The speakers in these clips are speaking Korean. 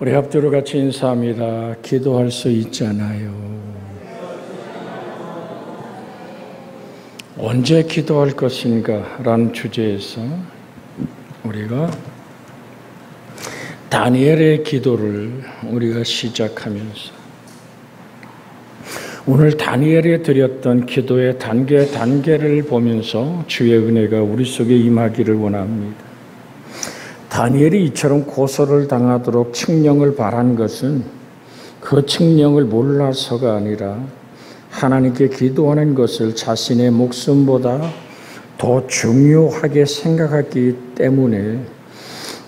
우리 합주로 같이 인사합니다. 기도할 수 있잖아요. 언제 기도할 것인가 라는 주제에서 우리가 다니엘의 기도를 우리가 시작하면서 오늘 다니엘이 드렸던 기도의 단계를 보면서 주의 은혜가 우리 속에 임하기를 원합니다. 다니엘이 이처럼 고소를 당하도록 칙령을 바란 것은 그 칙령을 몰라서가 아니라 하나님께 기도하는 것을 자신의 목숨보다 더 중요하게 생각했기 때문에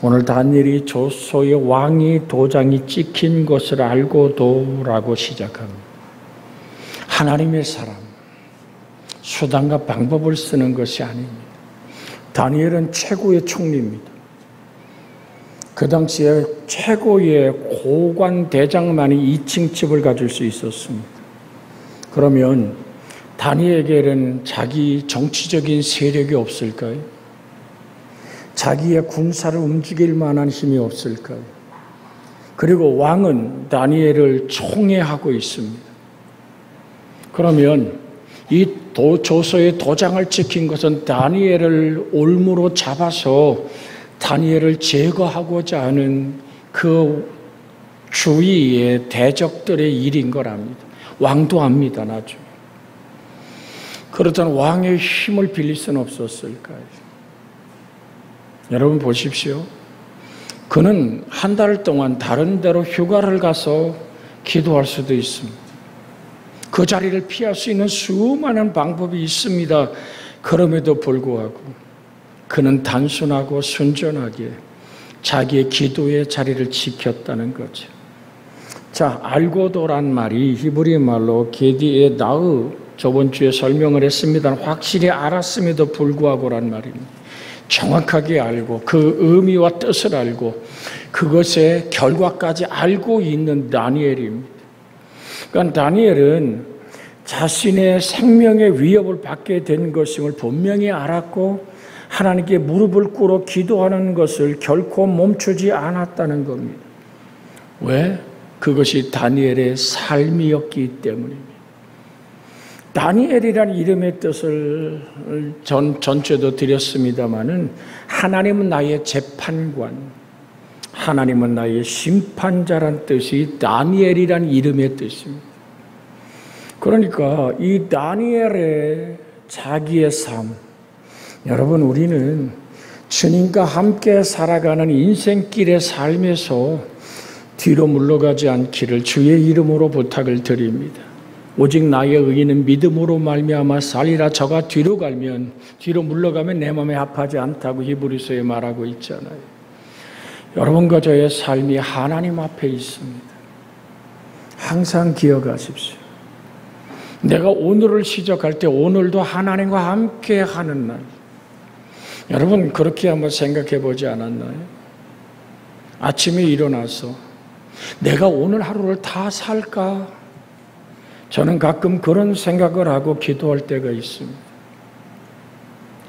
오늘 다니엘이 조소의 왕이 도장이 찍힌 것을 알고도라고 시작합니다. 하나님의 사람, 수단과 방법을 쓰는 것이 아닙니다. 다니엘은 최고의 총리입니다. 그 당시에 최고의 고관 대장만이 2층 집을 가질 수 있었습니다. 그러면 다니엘에게는 자기 정치적인 세력이 없을까요? 자기의 군사를 움직일 만한 힘이 없을까요? 그리고 왕은 다니엘을 총애하고 있습니다. 그러면 이 조서의 도장을 찍힌 것은 다니엘을 올무로 잡아서 다니엘을 제거하고자 하는 그 주위의 대적들의 일인 거랍니다. 왕도 압니다, 나중에. 그렇다면 왕의 힘을 빌릴 수는 없었을까요? 여러분 보십시오. 그는 한 달 동안 다른 데로 휴가를 가서 기도할 수도 있습니다. 그 자리를 피할 수 있는 수많은 방법이 있습니다. 그럼에도 불구하고 그는 단순하고 순전하게 자기의 기도의 자리를 지켰다는 거죠. 자, 알고도란 말이 히브리 말로 게디에 나으, 저번 주에 설명을 했습니다. 확실히 알았음에도 불구하고란 말입니다. 정확하게 알고 그 의미와 뜻을 알고 그것의 결과까지 알고 있는 다니엘입니다. 그러니까 다니엘은 자신의 생명의 위협을 받게 된 것임을 분명히 알았고 하나님께 무릎을 꿇어 기도하는 것을 결코 멈추지 않았다는 겁니다. 왜? 그것이 다니엘의 삶이었기 때문입니다. 다니엘이라는 이름의 뜻을 전체도 드렸습니다마는 하나님은 나의 재판관, 하나님은 나의 심판자란 뜻이 다니엘이라는 이름의 뜻입니다. 그러니까 이 다니엘의 자기의 삶, 여러분 우리는 주님과 함께 살아가는 인생길의 삶에서 뒤로 물러가지 않기를 주의 이름으로 부탁을 드립니다. 오직 나의 의인은 믿음으로 말미암아 살리라. 저가 뒤로 물러가면 내 마음에 합하지 않다고 히브리서에 말하고 있잖아요. 여러분과 저의 삶이 하나님 앞에 있습니다. 항상 기억하십시오. 내가 오늘을 시작할 때 오늘도 하나님과 함께 하는 날. 여러분 그렇게 한번 생각해 보지 않았나요? 아침에 일어나서 내가 오늘 하루를 다 살까? 저는 가끔 그런 생각을 하고 기도할 때가 있습니다.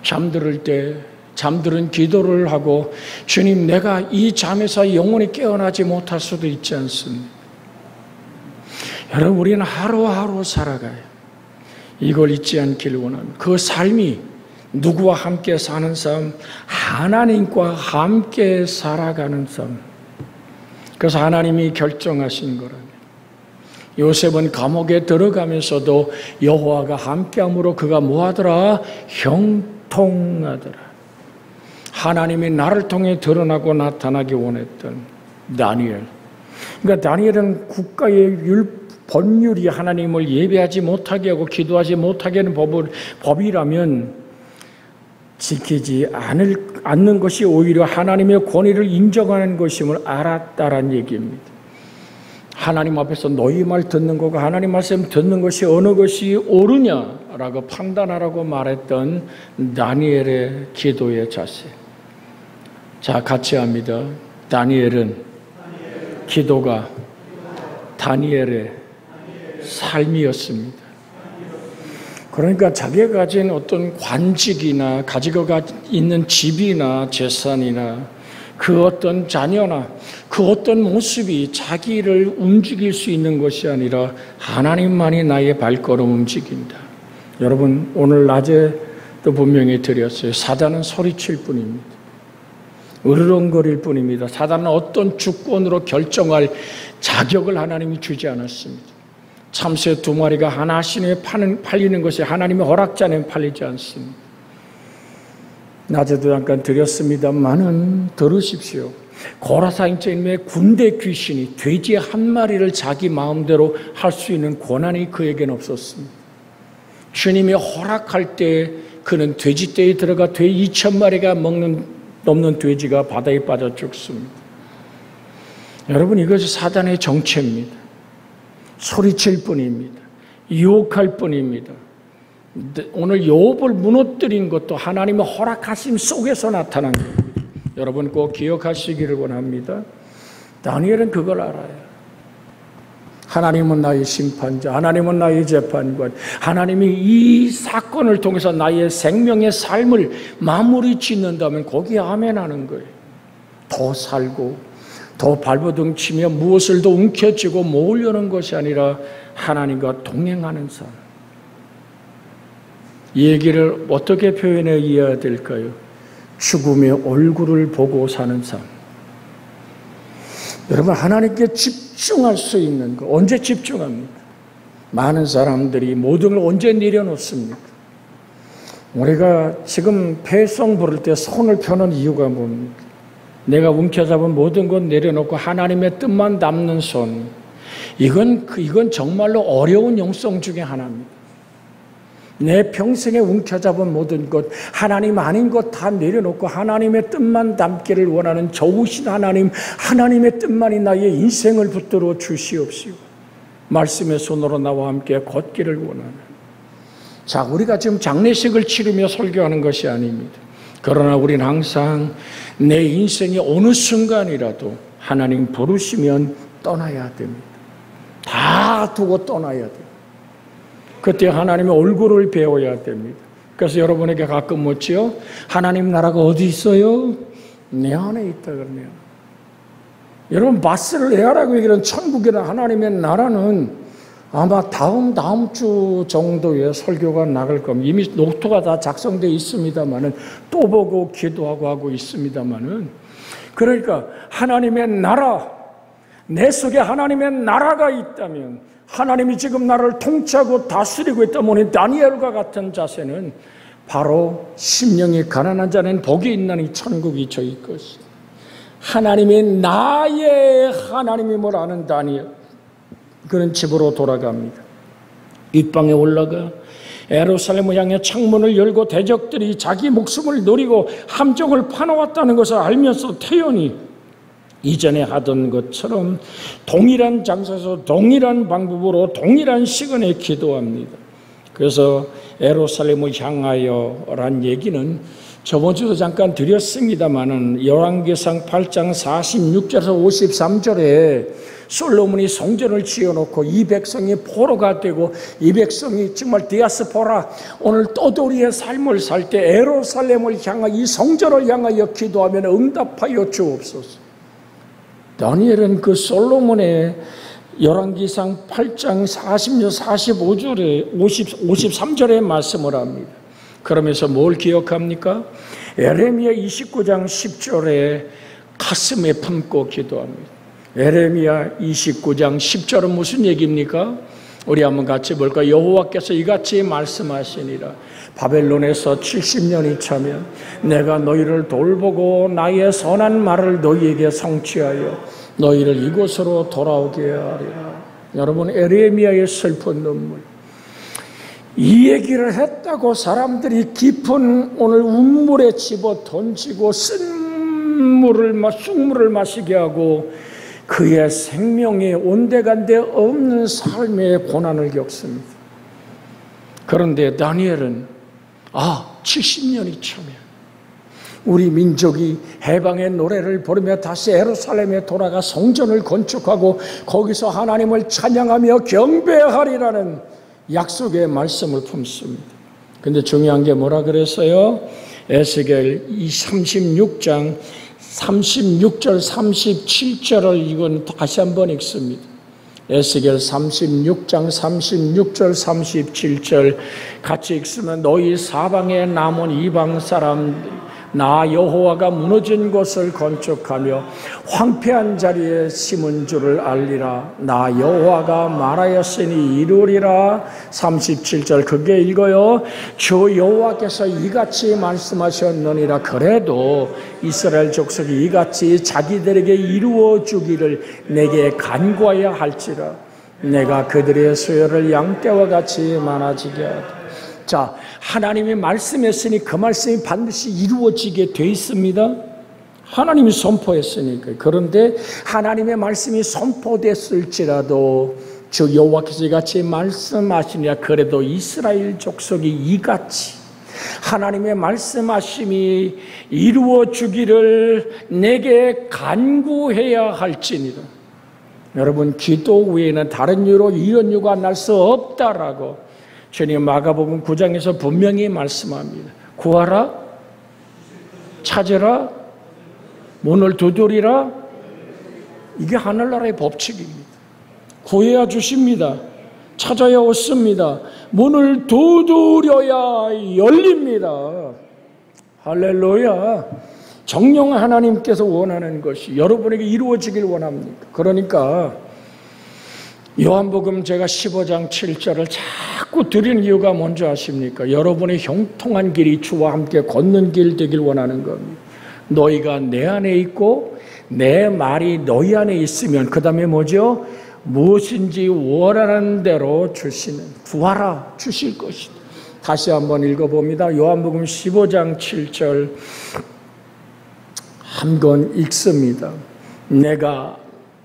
잠들을 때 잠들은 기도를 하고 주님 내가 이 잠에서 영원히 깨어나지 못할 수도 있지 않습니까? 여러분 우리는 하루하루 살아가요. 이걸 잊지 않기를 원합니다. 그 삶이 누구와 함께 사는 삶, 하나님과 함께 살아가는 삶. 그래서 하나님이 결정하신 거랍니다. 요셉은 감옥에 들어가면서도 여호와가 함께함으로 그가 뭐하더라? 형통하더라. 하나님이 나를 통해 드러나고 나타나기 원했던 다니엘. 그러니까 다니엘은 국가의 법률이 하나님을 예배하지 못하게 하고 기도하지 못하게 하는 법이라면 지키지 않는 것이 오히려 하나님의 권위를 인정하는 것임을 알았다라는 얘기입니다. 하나님 앞에서 너희 말 듣는 거가 하나님 말씀 듣는 것이 어느 것이 옳으냐라고 판단하라고 말했던 다니엘의 기도의 자세. 자, 같이 합니다. 다니엘은 기도가 다니엘의 삶이었습니다. 그러니까 자기가 가진 어떤 관직이나 가지고 있는 집이나 재산이나 그 어떤 자녀나 그 어떤 모습이 자기를 움직일 수 있는 것이 아니라 하나님만이 나의 발걸음 움직인다. 여러분, 오늘 낮에 또 분명히 드렸어요. 사단은 소리칠 뿐입니다. 으르렁거릴 뿐입니다. 사단은 어떤 주권으로 결정할 자격을 하나님이 주지 않았습니다. 참새 2마리가 하나 신에 팔리는 것이 하나님의 허락지 않으면 팔리지 않습니다. 낮에도 잠깐 드렸습니다만은 들으십시오. 고라사인처님의 군대 귀신이 돼지 한 마리를 자기 마음대로 할 수 있는 권한이 그에게는 없었습니다. 주님이 허락할 때 그는 돼지떼에 들어가 돼지 2,000마리가 넘는 돼지가 바다에 빠져 죽습니다. 여러분, 이것이 사단의 정체입니다. 소리칠 뿐입니다. 유혹할 뿐입니다. 오늘 욥을 무너뜨린 것도 하나님의 허락하심 속에서 나타난 겁니다. 여러분 꼭 기억하시기를 원합니다. 다니엘은 그걸 알아요. 하나님은 나의 심판자, 하나님은 나의 재판관, 하나님이 이 사건을 통해서 나의 생명의 삶을 마무리 짓는다면 거기에 아멘 하는 거예요. 더 살고 더 발버둥 치며 무엇을 더 움켜쥐고 모으려는 것이 아니라 하나님과 동행하는 삶. 이 얘기를 어떻게 표현해 이해해야 될까요? 죽음의 얼굴을 보고 사는 삶. 여러분, 하나님께 집중할 수 있는 거 언제 집중합니까? 많은 사람들이 모든 걸 언제 내려놓습니까? 우리가 지금 배송 부를 때 손을 펴는 이유가 뭡니까? 내가 움켜잡은 모든 것 내려놓고 하나님의 뜻만 담는 손. 이건 정말로 어려운 영성 중에 하나입니다. 내 평생에 움켜잡은 모든 것, 하나님 아닌 것 다 내려놓고 하나님의 뜻만 담기를 원하는 좋으신 하나님, 하나님의 뜻만이 나의 인생을 붙들어 주시옵시고 말씀의 손으로 나와 함께 걷기를 원하는. 자, 우리가 지금 장례식을 치르며 설교하는 것이 아닙니다. 그러나 우리는 항상 내 인생의 어느 순간이라도 하나님 부르시면 떠나야 됩니다. 다 두고 떠나야 됩니다. 그때 하나님의 얼굴을 배워야 됩니다. 그래서 여러분에게 가끔 묻지요. 하나님 나라가 어디 있어요? 내 안에 있다 그러네요. 여러분, 바스를 에아라고 얘기하는 천국이나 하나님의 나라는 아마 다음 주 정도에 설교가 나갈 겁니다. 이미 노트가 다 작성되어 있습니다만은 또 보고 기도하고 하고 있습니다만은, 그러니까 하나님의 나라, 내 속에 하나님의 나라가 있다면, 하나님이 지금 나를 통치하고 다스리고 있다면 다니엘과 같은 자세는 바로 심령이 가난한 자는 복이 있나니 천국이 저희 것이다. 하나님이 나의 하나님임을 아는 다니엘, 그는 집으로 돌아갑니다. 윗방에 올라가 예루살렘을 향해 창문을 열고 대적들이 자기 목숨을 노리고 함정을 파놓았다는 것을 알면서 태연히 이전에 하던 것처럼 동일한 장소에서 동일한 방법으로 동일한 시간에 기도합니다. 그래서 예루살렘을 향하여란 얘기는 저번 주도 잠깐 드렸습니다마는 열왕기상 8장 46절에서 53절에 솔로몬이 성전을 지어놓고 이 백성이 포로가 되고 이 백성이 정말 디아스포라, 오늘 떠돌이의 삶을 살 때 예루살렘을 향하여 이 성전을 향하여 기도하면 응답하여 주옵소서. 다니엘은 그 솔로몬의 열왕기상 8장 40절 45절에 53절에 말씀을 합니다. 그러면서 뭘 기억합니까? 에레미야 29장 10절에 가슴에 품고 기도합니다. 에레미야 29장 10절은 무슨 얘기입니까? 우리 한번 같이 볼까요? 여호와께서 이같이 말씀하시니라. 바벨론에서 70년이 차면 내가 너희를 돌보고 나의 선한 말을 너희에게 성취하여 너희를 이곳으로 돌아오게 하리라. 여러분, 에레미야의 슬픈 눈물, 이 얘기를 했다고 사람들이 깊은 오늘 운물에 집어 던지고 쑥물을 마시게 하고 그의 생명에 온데간데 없는 삶의 고난을 겪습니다. 그런데 다니엘은 70년이 차면 우리 민족이 해방의 노래를 부르며 다시 예루살렘에 돌아가 성전을 건축하고 거기서 하나님을 찬양하며 경배하리라는 약속의 말씀을 품습니다. 근데 중요한 게 뭐라 그랬어요? 에스겔 36장 36절, 37절을 이건 다시 한번 읽습니다. 에스겔 36장 36절, 37절 같이 읽으면 너희 사방에 남은 이방 사람들이 나 여호와가 무너진 곳을 건축하며 황폐한 자리에 심은 줄을 알리라. 나 여호와가 말하였으니 이루리라. 37절 그게 읽어요. 주 여호와께서 이같이 말씀하셨느니라. 그래도 이스라엘 족속이 이같이 자기들에게 이루어 주기를 내게 간구하여 할지라. 내가 그들의 수요를 양떼와 같이 많아지게 하리라. 자, 하나님이 말씀했으니 그 말씀이 반드시 이루어지게 돼 있습니다. 하나님이 선포했으니까. 그런데 하나님의 말씀이 선포됐을지라도 주 여호와께서 이같이 말씀하시니라. 그래도 이스라엘 족속이 이같이 하나님의 말씀하심이 이루어지기를 내게 간구해야 할지니라. 여러분, 기도 외에는 다른 이유로 이런 이유가 날 수 없다라고 주님 마가복음 9장에서 분명히 말씀합니다. 구하라, 찾으라, 문을 두드리라. 이게 하늘나라의 법칙입니다. 구해야 주십니다. 찾아야 얻습니다. 문을 두드려야 열립니다. 할렐루야. 정령 하나님께서 원하는 것이 여러분에게 이루어지길 원합니다. 그러니까 요한복음 제가 15장 7절을 자꾸 드리는 이유가 뭔지 아십니까? 여러분의 형통한 길이 주와 함께 걷는 길 되길 원하는 겁니다. 너희가 내 안에 있고 내 말이 너희 안에 있으면 그 다음에 뭐죠? 무엇인지 원하는 대로 주시는, 구하라 주실 것이다. 다시 한번 읽어봅니다. 요한복음 15장 7절 한 번 읽습니다.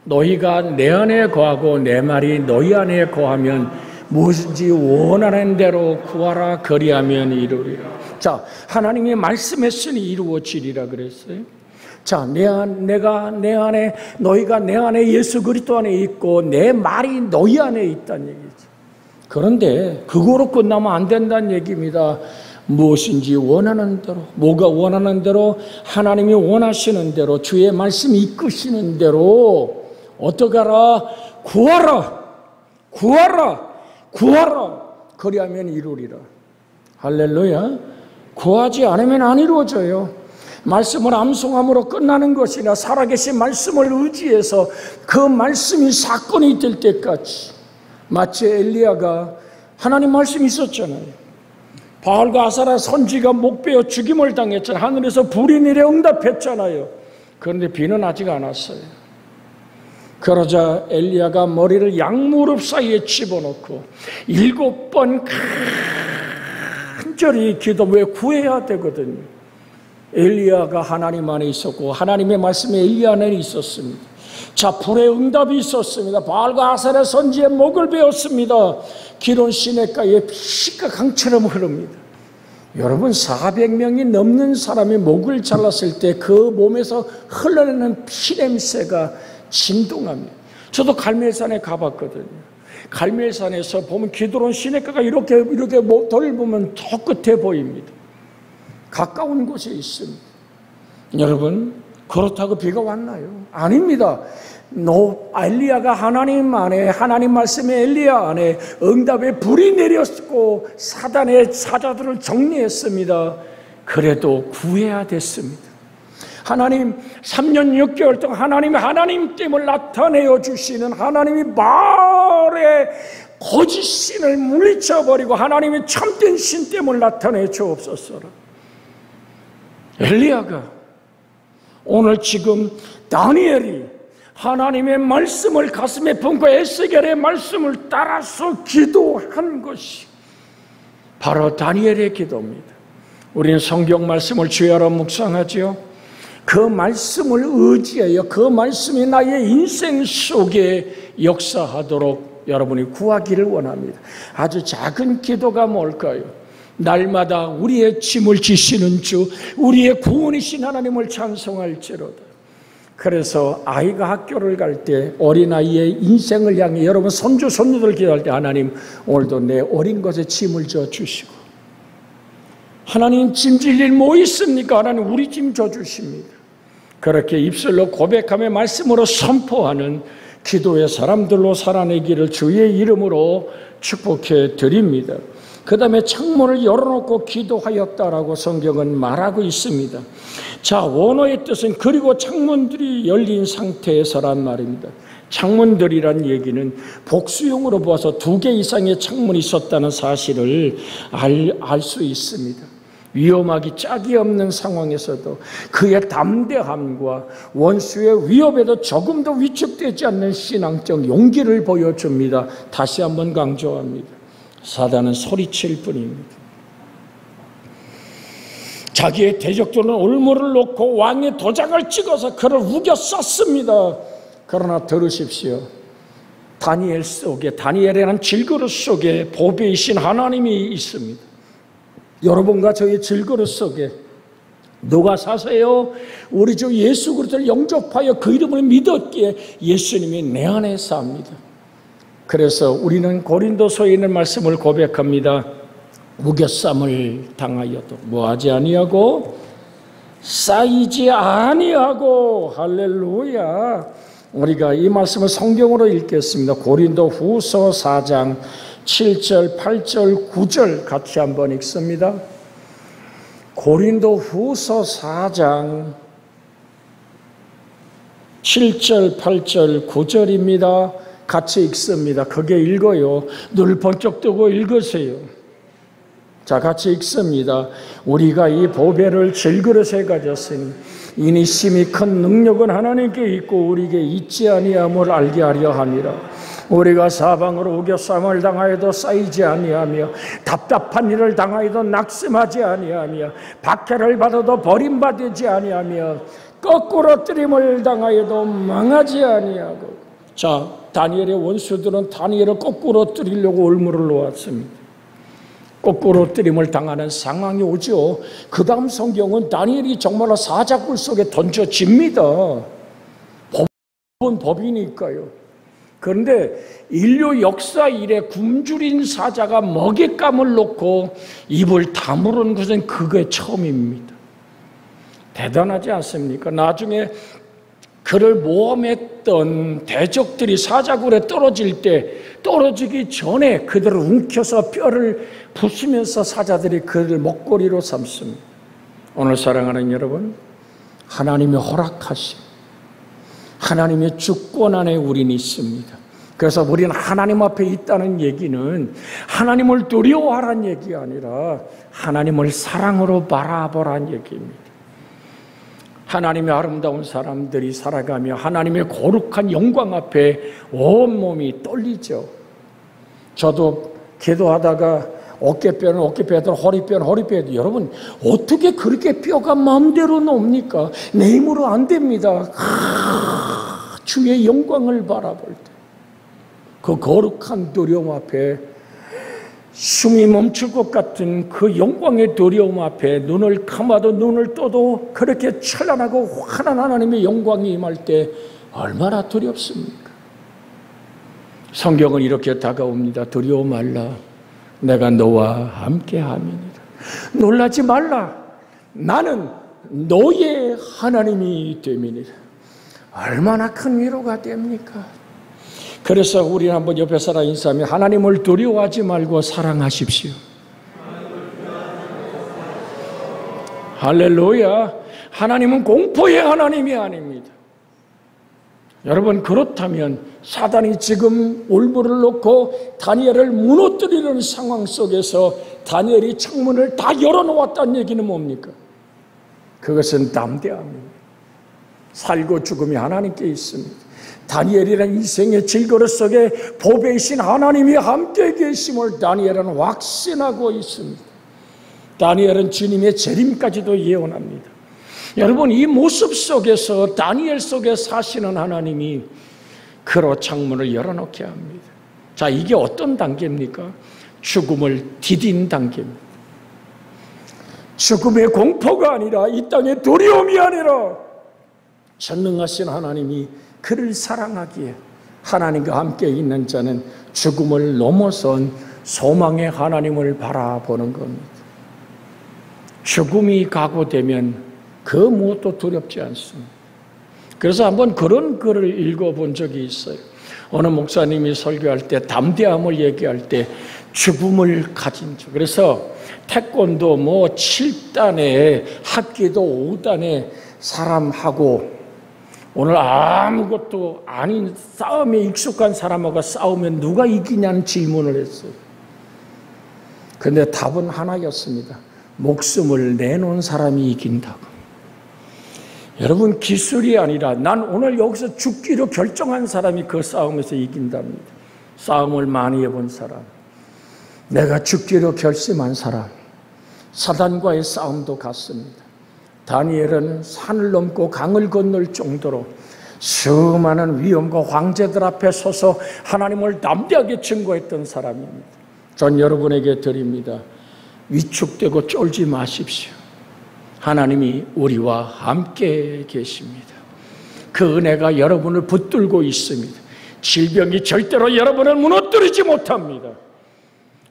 너희가 내 안에 거하고 내 말이 너희 안에 거하면 무엇인지 원하는 대로 구하라. 그리하면 이루리라. 자, 하나님이 말씀했으니 이루어지리라 그랬어요. 자, 내가 내 안에, 너희가 내 안에 예수 그리스도 안에 있고 내 말이 너희 안에 있다는 얘기죠. 그런데 그거로 끝나면 안 된다는 얘기입니다. 무엇인지 원하는 대로, 뭐가 원하는 대로, 하나님이 원하시는 대로, 주의 말씀이 이끄시는 대로 어떻게 하라? 구하라, 구하라, 구하라. 그리하면 이루리라. 할렐루야. 구하지 않으면 안 이루어져요. 말씀을 암송함으로 끝나는 것이나 살아계신 말씀을 의지해서 그 말씀이 사건이 될 때까지, 마치 엘리야가 하나님 말씀이 있었잖아요. 바알과 아사라 선지가 목베어 죽임을 당했잖아요. 하늘에서 불이 내려 응답했잖아요. 그런데 비는 아직 안 왔어요. 그러자 엘리야가 머리를 양무릎 사이에 집어넣고 7번 간절히 왜 구해야 되거든요. 엘리야가 하나님 안에 있었고 하나님의 말씀이 엘리야 안에 있었습니다. 자, 불의 응답이 있었습니다. 바알과 아사라 선지의 목을 베었습니다. 기론 시냇가에 피가 강처럼 흐릅니다. 여러분, 400명이 넘는 사람이 목을 잘랐을 때 그 몸에서 흘러내는 피냄새가 진동합니다. 저도 갈멜산에 가봤거든요. 갈멜산에서 보면 기드론 시냇가가 이렇게 돌보면 저 끝에 보입니다. 가까운 곳에 있습니다. 여러분, 그렇다고 비가 왔나요? 아닙니다. 엘리야가 하나님 안에, 하나님 말씀의 엘리야 안에 응답의 불이 내렸고 사단의 사자들을 정리했습니다. 그래도 구해야 됐습니다. 하나님 3년 6개월 동안 하나님됨을 나타내어 주시는 하나님이 말의 거짓 신을 물리쳐버리고 하나님의 참된 신됨을 나타내 주옵소서. 엘리야가 오늘 지금 다니엘이 하나님의 말씀을 가슴에 품고 에스겔의 말씀을 따라서 기도한 것이 바로 다니엘의 기도입니다. 우리는 성경 말씀을 주야로 묵상하지요. 그 말씀을 의지하여 그 말씀이 나의 인생 속에 역사하도록 여러분이 구하기를 원합니다. 아주 작은 기도가 뭘까요? 날마다 우리의 짐을 지시는 주, 우리의 구원이신 하나님을 찬송할지로다. 그래서 아이가 학교를 갈 때 어린아이의 인생을 향해 여러분 손주, 손녀들 기도할 때 하나님 오늘도 내 어린 것에 짐을 져 주시고, 하나님 짐 질 일 뭐 있습니까? 하나님 우리 짐 져 주십니다. 그렇게 입술로 고백하며 말씀으로 선포하는 기도의 사람들로 살아내기를 주의 이름으로 축복해 드립니다. 그 다음에 창문을 열어놓고 기도하였다라고 성경은 말하고 있습니다. 자, 원어의 뜻은 그리고 창문들이 열린 상태에서란 말입니다. 창문들이란 얘기는 복수형으로 보아서 2개 이상의 창문이 있었다는 사실을 알 수 있습니다. 위험하기 짝이 없는 상황에서도 그의 담대함과 원수의 위협에도 조금도 위축되지 않는 신앙적 용기를 보여줍니다. 다시 한번 강조합니다. 사단은 소리칠 뿐입니다. 자기의 대적들은 올무를 놓고 왕의 도장을 찍어서 그를 우겨 쌌습니다. 그러나 들으십시오. 다니엘 속에, 다니엘이라는 질그릇 속에 보배이신 하나님이 있습니다. 여러분과 저의 질그릇 속에 누가 사세요? 우리 주 예수 그리스도를 영접하여 그 이름을 믿었기에 예수님이 내 안에 삽니다. 그래서 우리는 고린도서에 있는 말씀을 고백합니다. 우겨쌈을 당하여도 뭐하지 아니하고 쌓이지 아니하고. 할렐루야. 우리가 이 말씀을 성경으로 읽겠습니다. 고린도 후서 4장 7절, 8절, 9절 같이 한번 읽습니다. 고린도 후서 4장 7절, 8절, 9절입니다. 같이 읽습니다. 크게 읽어요. 눈을 번쩍 뜨고 읽으세요. 자, 같이 읽습니다. 우리가 이 보배를 질그릇에 가졌으니 이니 심히 큰 능력은 하나님께 있고 우리에게 있지 아니함을 알게 하려 함이라. 우리가 사방으로 우겨쌈을 당하여도 쌓이지 아니하며 답답한 일을 당하여도 낙심하지 아니하며 박해를 받아도 버림받지 아니하며 거꾸로 뜨림을 당하여도 망하지 아니하고. 자, 다니엘의 원수들은 다니엘을 거꾸로 뜨리려고 올무를 놓았습니다. 거꾸로 뜨림을 당하는 상황이 오죠. 그 다음 성경은 다니엘이 정말로 사자굴 속에 던져집니다. 법은 법이니까요. 그런데 인류 역사 이래 굶주린 사자가 먹잇감을 놓고 입을 다무는 것은 그게 처음입니다. 대단하지 않습니까? 나중에 그를 모험했던 대적들이 사자굴에 떨어질 때 떨어지기 전에 그들을 움켜서 뼈를 부수면서 사자들이 그를 먹거리로 삼습니다. 오늘 사랑하는 여러분, 하나님이 허락하신 하나님의 주권 안에 우리는 있습니다. 그래서 우리는 하나님 앞에 있다는 얘기는 하나님을 두려워하라는 얘기가 아니라 하나님을 사랑으로 바라보라는 얘기입니다. 하나님의 아름다운 사람들이 살아가며 하나님의 거룩한 영광 앞에 온몸이 떨리죠. 저도 기도하다가 어깨뼈는 어깨뼈도 허리뼈는 허리뼈도. 여러분, 어떻게 그렇게 뼈가 마음대로 놉니까? 내 힘으로 안 됩니다. 주의 영광을 바라볼 때 그 거룩한 두려움 앞에 숨이 멈출 것 같은 그 영광의 두려움 앞에 눈을 감아도 눈을 떠도 그렇게 찬란하고 환한 하나님의 영광이 임할 때 얼마나 두렵습니까? 성경은 이렇게 다가옵니다. 두려워 말라. 내가 너와 함께 함이니라. 놀라지 말라. 나는 너의 하나님이 됨이니라. 얼마나 큰 위로가 됩니까? 그래서 우리 한번 옆에 사람 인사하면 하나님을 두려워하지 말고 사랑하십시오. 할렐루야. 하나님은 공포의 하나님이 아닙니다. 여러분, 그렇다면 사단이 지금 올무를 놓고 다니엘을 무너뜨리는 상황 속에서 다니엘이 창문을 다 열어놓았다는 얘기는 뭡니까? 그것은 담대함입니다. 살고 죽음이 하나님께 있습니다. 다니엘이라는 인생의 질그릇 속에 보배이신 하나님이 함께 계심을 다니엘은 확신하고 있습니다. 다니엘은 주님의 재림까지도 예언합니다. 여러분, 이 모습 속에서 다니엘 속에 사시는 하나님이 그로 창문을 열어놓게 합니다. 자, 이게 어떤 단계입니까? 죽음을 디딘 단계입니다. 죽음의 공포가 아니라 이 땅의 두려움이 아니라 전능하신 하나님이 그를 사랑하기에 하나님과 함께 있는 자는 죽음을 넘어선 소망의 하나님을 바라보는 겁니다. 죽음이 각오되면 그 무엇도 두렵지 않습니다. 그래서 한번 그런 글을 읽어본 적이 있어요. 어느 목사님이 설교할 때 담대함을 얘기할 때 죽음을 가진 자. 그래서 태권도 7단에 합기도 5단에 사람하고 오늘 아무것도 아닌 싸움에 익숙한 사람하고 싸우면 누가 이기냐는 질문을 했어요. 그런데 답은 하나였습니다. 목숨을 내놓은 사람이 이긴다고. 여러분, 기술이 아니라 난 오늘 여기서 죽기로 결정한 사람이 그 싸움에서 이긴답니다. 싸움을 많이 해본 사람, 내가 죽기로 결심한 사람, 사단과의 싸움도 같습니다. 다니엘은 산을 넘고 강을 건널 정도로 수많은 위험과 황제들 앞에 서서 하나님을 담대하게 증거했던 사람입니다. 전 여러분에게 드립니다. 위축되고 쫄지 마십시오. 하나님이 우리와 함께 계십니다. 그 은혜가 여러분을 붙들고 있습니다. 질병이 절대로 여러분을 무너뜨리지 못합니다.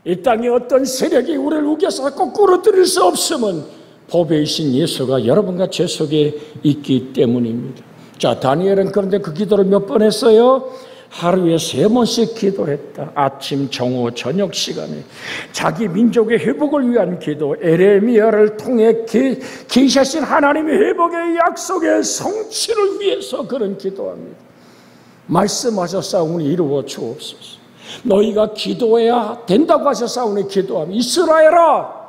이 땅에 어떤 세력이 우리를 우겨서 거꾸로 들일 수 없음은 보배이신 예수가 여러분과 제 속에 있기 때문입니다. 자, 다니엘은 그런데 그 기도를 몇 번 했어요? 하루에 3번씩 기도했다. 아침, 정오, 저녁 시간에 자기 민족의 회복을 위한 기도, 에레미야를 통해 계시하신 하나님의 회복의 약속의 성취를 위해서 그런 기도합니다. 말씀하셨사오니 이루어 주옵소서. 너희가 기도해야 된다고 하셨사오니 기도하면 이스라엘아,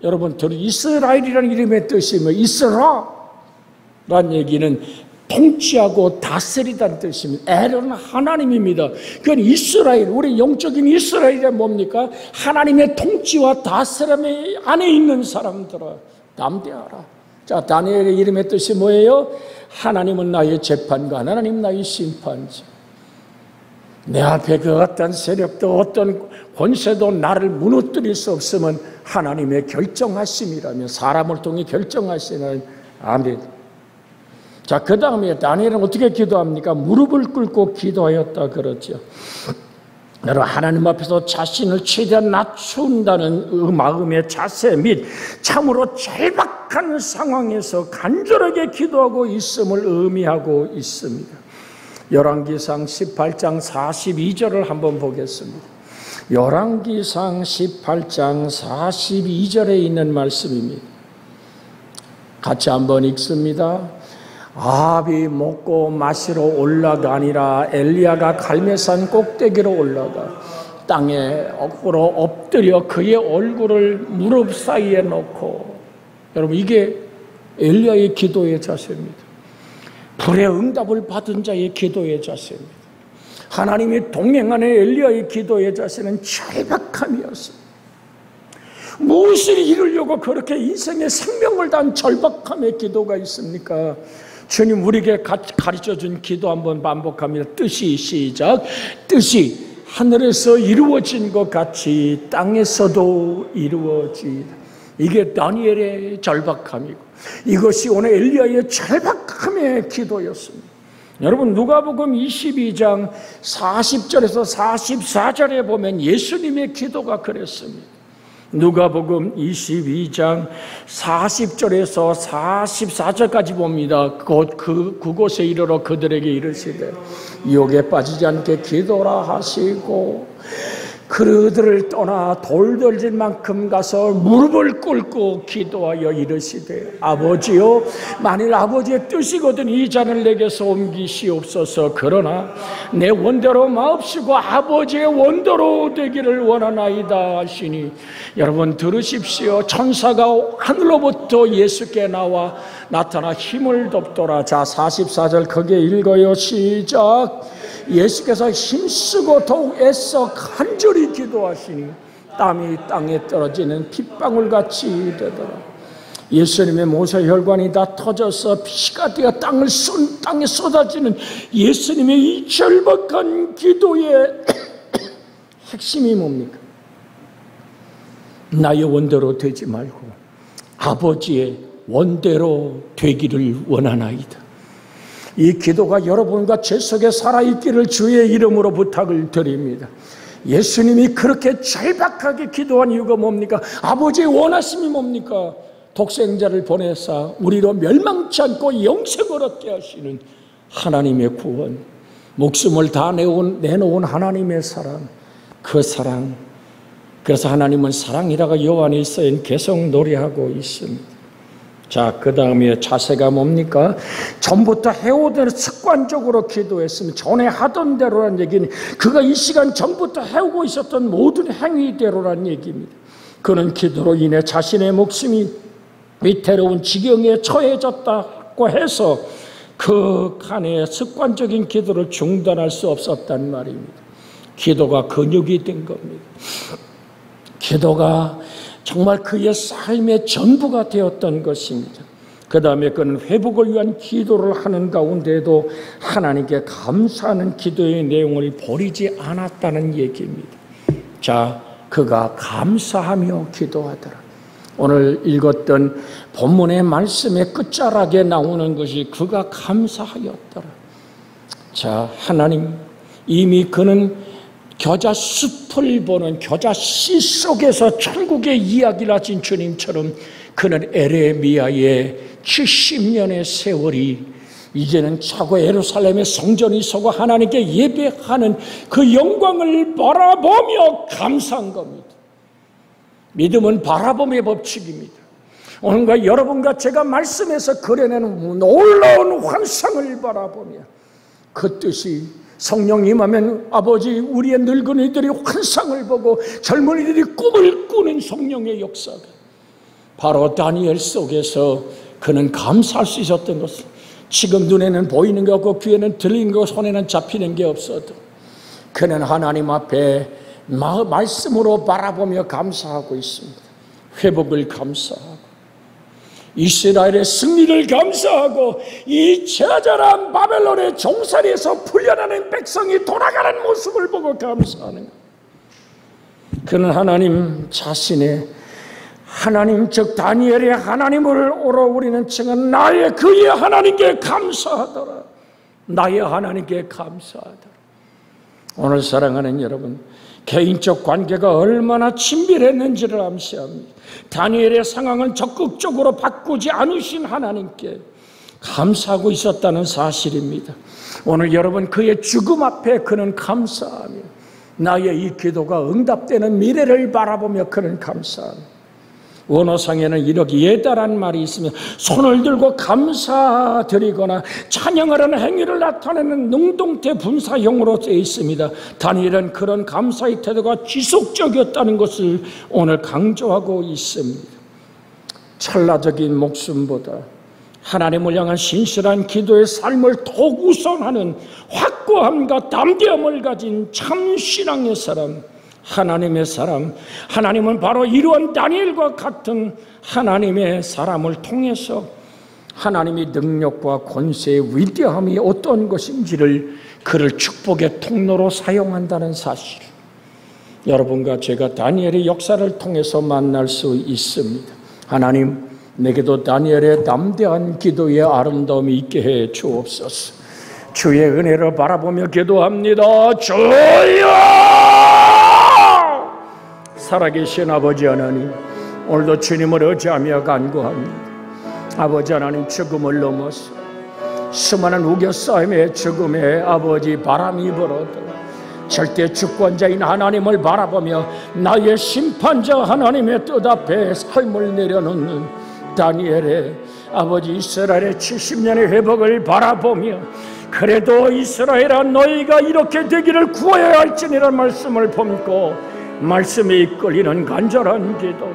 여러분 이스라엘이라는 이름의 뜻이 뭐 이스라라는 얘기는 통치하고 다스리다는 뜻입니다. 엘은 하나님입니다. 그건 이스라엘, 우리 영적인 이스라엘이 뭡니까? 하나님의 통치와 다스림 안에 있는 사람들아, 담대하라. 자, 다니엘의 이름의 뜻이 뭐예요? 하나님은 나의 재판관, 하나님 나의 심판자. 내 앞에 그 어떤 세력도 어떤 권세도 나를 무너뜨릴 수 없으면 하나님의 결정하심이라면, 사람을 통해 결정하시는, 아멘. 자, 그 다음에 다니엘은 어떻게 기도합니까? 무릎을 꿇고 기도하였다 그러죠. 여러분, 하나님 앞에서 자신을 최대한 낮춘다는 마음의 자세 및 참으로 절박한 상황에서 간절하게 기도하고 있음을 의미하고 있습니다. 열왕기상 18장 42절을 한번 보겠습니다. 열왕기상 18장 42절에 있는 말씀입니다. 같이 한번 읽습니다. 아합이 먹고 마시러 올라가니라. 엘리야가 갈멜산 꼭대기로 올라가 땅에 엎으로 엎드려 그의 얼굴을 무릎 사이에 놓고, 여러분 이게 엘리야의 기도의 자세입니다. 불의 응답을 받은 자의 기도의 자세입니다. 하나님이 동행하는 엘리야의 기도의 자세는 절박함이었습니다. 무엇을 이루려고 그렇게 인생의 생명을 다한 절박함의 기도가 있습니까? 주님 우리에게 가르쳐준 기도 한번 반복합니다. 뜻이 시작. 뜻이 하늘에서 이루어진 것 같이 땅에서도 이루어지이다. 이게 다니엘의 절박함이고 이것이 오늘 엘리야의 절박함의 기도였습니다. 여러분 누가복음 22장 40절에서 44절에 보면 예수님의 기도가 그랬습니다. 누가복음 22장 40절에서 44절까지 봅니다. 그곳에 이르러 그들에게 이르시되 유혹에 빠지지 않게 기도라 하시고 그들을 떠나 돌돌질 만큼 가서 무릎을 꿇고 기도하여 이르시되 아버지요, 만일 아버지의 뜻이거든 이 잔을 내게서 옮기시옵소서. 그러나 내 원대로 마옵시고 아버지의 원대로 되기를 원하나이다 하시니, 여러분 들으십시오. 천사가 하늘로부터 예수께 나와 나타나 힘을 덮더라. 자, 44절 크게 읽어요. 시작. 예수께서 힘쓰고 더욱 애써 간절히 기도하시니 땀이 땅에 떨어지는 핏방울같이 되더라. 예수님의 모세혈관이 다 터져서 피가 되어 땅에 쏟아지는 예수님의 이 절박한 기도의 핵심이 뭡니까? 나의 원대로 되지 말고 아버지의 원대로 되기를 원하나이다. 이 기도가 여러분과 제 속에 살아있기를 주의 이름으로 부탁을 드립니다. 예수님이 그렇게 절박하게 기도한 이유가 뭡니까? 아버지의 원하심이 뭡니까? 독생자를 보내사 우리로 멸망치 않고 영생을 얻게 하시는 하나님의 구원, 목숨을 다 내놓은 하나님의 사랑, 그 사랑. 그래서 하나님은 사랑이라고 요한일서엔 계속 노래하고 있습니다. 자, 그 다음에 자세가 뭡니까? 전부터 해오던 습관적으로 기도했으면 전에 하던 대로란 얘기는 그가 이 시간 전부터 해오고 있었던 모든 행위대로란 얘기입니다. 그는 기도로 인해 자신의 목숨이 위태로운 지경에 처해졌다고 해서 그 칸에 습관적인 기도를 중단할 수 없었단 말입니다. 기도가 근육이 된 겁니다. 기도가 정말 그의 삶의 전부가 되었던 것입니다. 그 다음에 그는 회복을 위한 기도를 하는 가운데에도 하나님께 감사하는 기도의 내용을 버리지 않았다는 얘기입니다. 자, 그가 감사하며 기도하더라. 오늘 읽었던 본문의 말씀의 끝자락에 나오는 것이 그가 감사하였더라. 자, 하나님, 이미 그는 겨자숲을 보는 겨자씨 속에서 천국의 이야기를 하신 주님처럼 그는 에레미야의 70년의 세월이 이제는 차고 예루살렘의 성전이 서고 하나님께 예배하는 그 영광을 바라보며 감사한 겁니다. 믿음은 바라봄의 법칙입니다. 오늘과 여러분과 제가 말씀에서 그려내는 놀라운 환상을 바라보며 그 뜻이 성령 임하면 아버지 우리의 늙은이들이 환상을 보고 젊은이들이 꿈을 꾸는 성령의 역사가 바로 다니엘 속에서 그는 감사할 수 있었던 것을 지금 눈에는 보이는 게 없고 귀에는 들리는 게 없고 손에는 잡히는 게 없어도 그는 하나님 앞에 말씀으로 바라보며 감사하고 있습니다. 회복을 감사하고 이스라엘의 승리를 감사하고 이 처절한 바벨론의 종살이에서 풀려나는 백성이 돌아가는 모습을 보고 감사하는 것. 그는 하나님 자신의 하나님 즉 다니엘의 하나님을 오러 우리는 칭한 나의 그의 하나님께 감사하더라. 나의 하나님께 감사하더라. 오늘 사랑하는 여러분, 개인적 관계가 얼마나 친밀했는지를 암시합니다. 다니엘의 상황을 적극적으로 바꾸지 않으신 하나님께 감사하고 있었다는 사실입니다. 오늘 여러분 그의 죽음 앞에 그는 감사하며 나의 이 기도가 응답되는 미래를 바라보며 그는 감사합니다. 원어상에는 이렇게 예다란 말이 있으면 손을 들고 감사드리거나 찬양하라는 행위를 나타내는 능동태 분사형으로 되어 있습니다. 다니엘은 그런 감사의 태도가 지속적이었다는 것을 오늘 강조하고 있습니다. 찰나적인 목숨보다 하나님을 향한 신실한 기도의 삶을 더욱 우선하는 확고함과 담대함을 가진 참 신앙의 사람, 하나님의 사람, 하나님은 바로 이러한 다니엘과 같은 하나님의 사람을 통해서 하나님의 능력과 권세의 위대함이 어떤 것인지를 그를 축복의 통로로 사용한다는 사실, 여러분과 제가 다니엘의 역사를 통해서 만날 수 있습니다. 하나님, 내게도 다니엘의 담대한 기도의 아름다움이 있게 해 주옵소서. 주의 은혜를 바라보며 기도합니다. 주여! 살아계신 아버지 하나님, 오늘도 주님을 의지하며 간구합니다. 아버지 하나님, 죽음을 넘어서 수많은 우겨싸임의 죽음에 아버지 바람이 불어도 절대 주권자인 하나님을 바라보며 나의 심판자 하나님의 뜻 앞에 삶을 내려놓는 다니엘의 아버지 이스라엘의 70년의 회복을 바라보며 그래도 이스라엘아 너희가 이렇게 되기를 구하여야 할지니라는 말씀을 품고 말씀에 이끌리는 간절한 기도,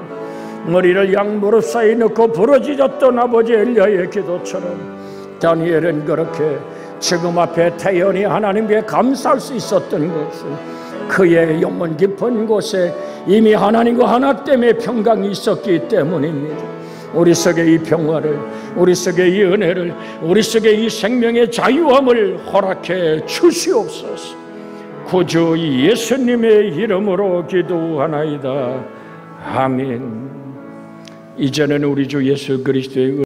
머리를 양무릎 사이에 넣고 부러지셨던 아버지 엘리야의 기도처럼 다니엘은 그렇게 지금 앞에 태연히 하나님께 감사할 수 있었던 것은 그의 영혼 깊은 곳에 이미 하나님과 하나 때문에 평강이 있었기 때문입니다. 우리 속에 이 평화를, 우리 속에 이 은혜를, 우리 속에 이 생명의 자유함을 허락해 주시옵소서. 구주 예수님의 이름으로 기도하나이다. 아멘. 이제는 우리 주 예수 그리스도의